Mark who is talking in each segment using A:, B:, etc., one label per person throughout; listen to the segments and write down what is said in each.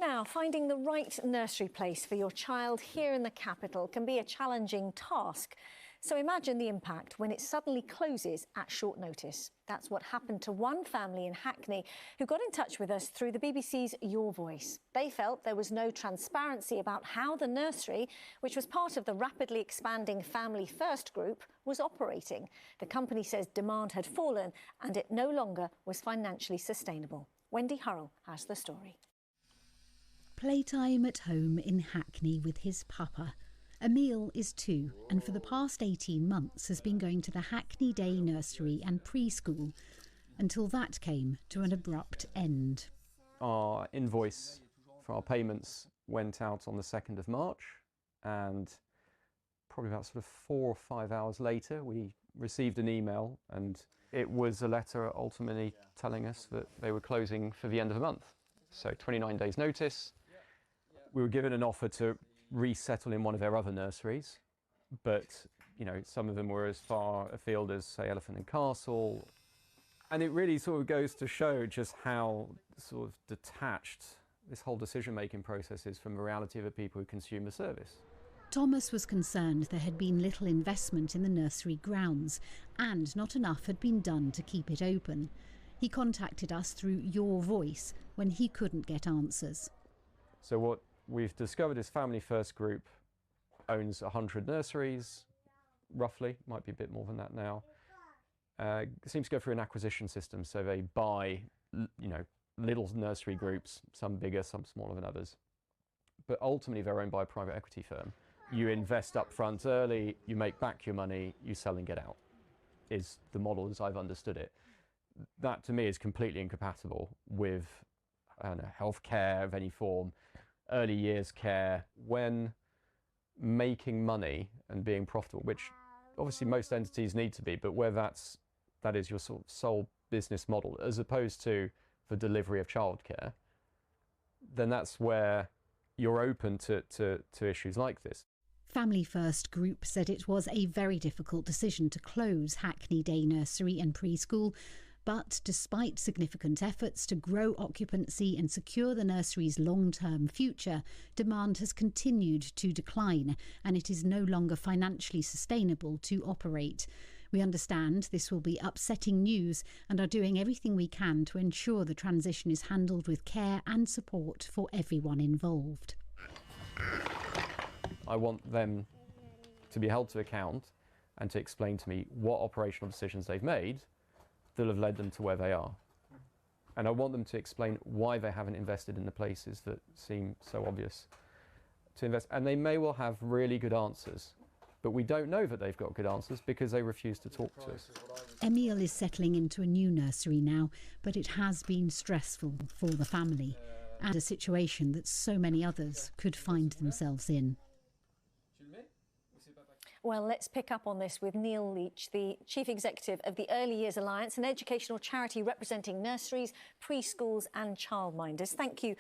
A: Now, finding the right nursery place for your child here in the capital can be a challenging task. So imagine the impact when it suddenly closes at short notice. That's what happened to one family in Hackney who got in touch with us through the BBC's Your Voice. They felt there was no transparency about how the nursery, which was part of the rapidly expanding Family First group, was operating. The company says demand had fallen and it no longer was financially sustainable. Wendy Hurrell has the story.
B: Playtime at home in Hackney with his papa. Emil is 2 and for the past 18 months has been going to the Hackney Day Nursery and Preschool until that came to an abrupt end.
C: Our invoice for our payments went out on the 2nd of March and probably about sort of 4 or 5 hours later we received an email, and it was a letter ultimately telling us that they were closing for the end of the month. So 29 days notice. We were given an offer to resettle in one of their other nurseries, but you know, some of them were as far afield as, say, Elephant and Castle. And it really sort of goes to show just how sort of detached this whole decision-making process is from the reality of the people who consume the service.
B: Thomas was concerned there had been little investment in the nursery grounds and not enough had been done to keep it open. He contacted us through Your Voice when he couldn't get answers.
C: So what we've discovered is Family First Group owns 100 nurseries, roughly, might be a bit more than that now. Seems to go through an acquisition system, so they buy, you know, little nursery groups, some bigger, some smaller than others. But ultimately they're owned by a private equity firm. You invest up front early, you make back your money, you sell and get out, is the model as I've understood it. That to me is completely incompatible with healthcare of any form, early years care. When making money and being profitable, which obviously most entities need to be, but where that is your sort of sole business model, as opposed to the delivery of childcare, then that's where you're open to issues like this.
B: Family First Group said it was a very difficult decision to close Hackney Day Nursery and Preschool, but despite significant efforts to grow occupancy and secure the nursery's long-term future, demand has continued to decline and it is no longer financially sustainable to operate. We understand this will be upsetting news and are doing everything we can to ensure the transition is handled with care and support for everyone involved.
C: I want them to be held to account and to explain to me what operational decisions they've made that have led them to where they are. And I want them to explain why they haven't invested in the places that seem so obvious to invest. And they may well have really good answers, but we don't know that they've got good answers because they refuse to talk to us.
B: Emil is settling into a new nursery now, but it has been stressful for the family and a situation that so many others could find themselves in.
A: Well, let's pick up on this with Neil Leitch, the Chief Executive of the Early Years Alliance, an educational charity representing nurseries, preschools and childminders. Thank you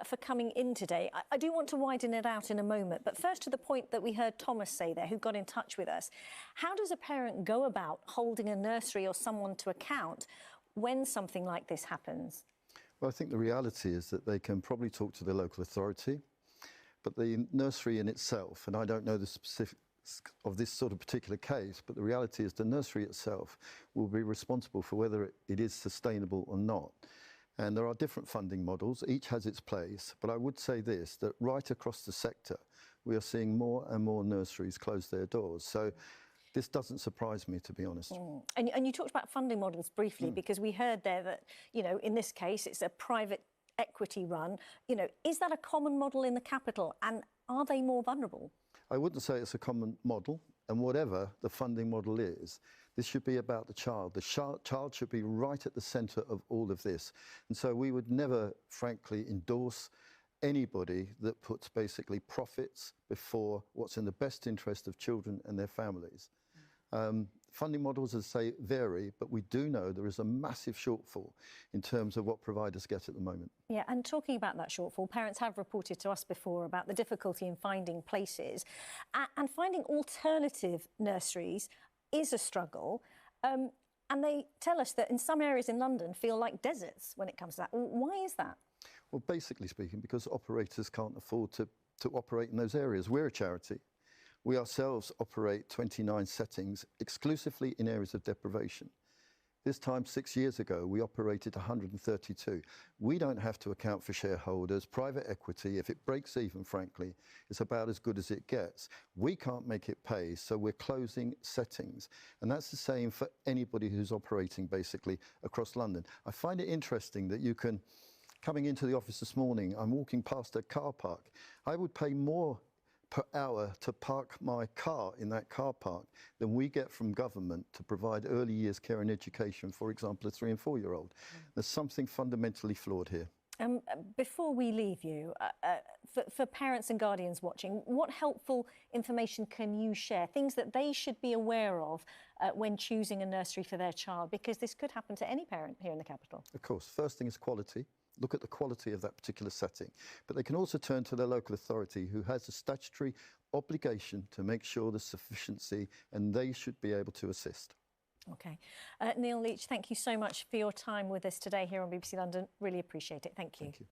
A: for coming in today. I do want to widen it out in a moment, but first to the point that we heard Thomas say there, who got in touch with us. How does a parent go about holding a nursery or someone to account when something like this happens?
D: Well, I think the reality is that they can probably talk to the local authority, but the nursery in itself, and I don't know the specifics of this sort of particular case, but the reality is the nursery itself will be responsible for whether it is sustainable or not. And there are different funding models, each has its place, but I would say this, that right across the sector, we are seeing more and more nurseries close their doors. So this doesn't surprise me, to be honest.
A: And you talked about funding models briefly, because we heard there that, you know, in this case, it's a private equity run. You know, is that a common model in the capital, and are they more vulnerable?
D: I wouldn't say it's a common model, and whatever the funding model is, this should be about the child. The child should be right at the centre of all of this. And so we would never, frankly, endorse anybody that puts basically profits before what's in the best interest of children and their families. Funding models, as I say, vary, but we do know there is a massive shortfall in terms of what providers get at the moment.
A: Yeah, and talking about that shortfall, parents have reported to us before about the difficulty in finding places, and finding alternative nurseries is a struggle. And they tell us that in some areas in London feel like deserts when it comes to that. Why is that?
D: Well, basically speaking, because operators can't afford to operate in those areas. We're a charity. We ourselves operate 29 settings exclusively in areas of deprivation. This time 6 years ago, we operated 132. We don't have to account for shareholders, private equity. If it breaks even, frankly, it's about as good as it gets. We can't make it pay, so we're closing settings. And that's the same for anybody who's operating basically across London. I find it interesting that you can, coming into the office this morning, I'm walking past a car park. I would pay more per hour to park my car in that car park than we get from government to provide early years care and education, for example, a 3 and 4 year old. There's something fundamentally flawed here.
A: Before we leave you, for parents and guardians watching, what helpful information can you share? Things that they should be aware of when choosing a nursery for their child, because this could happen to any parent here in the capital.
D: Of course, first thing is quality. Look at the quality of that particular setting. But they can also turn to their local authority, who has a statutory obligation to make sure there's sufficiency, and they should be able to assist.
A: OK. Neil Leitch, thank you so much for your time with us today here on BBC London. Really appreciate it. Thank you.
D: Thank you.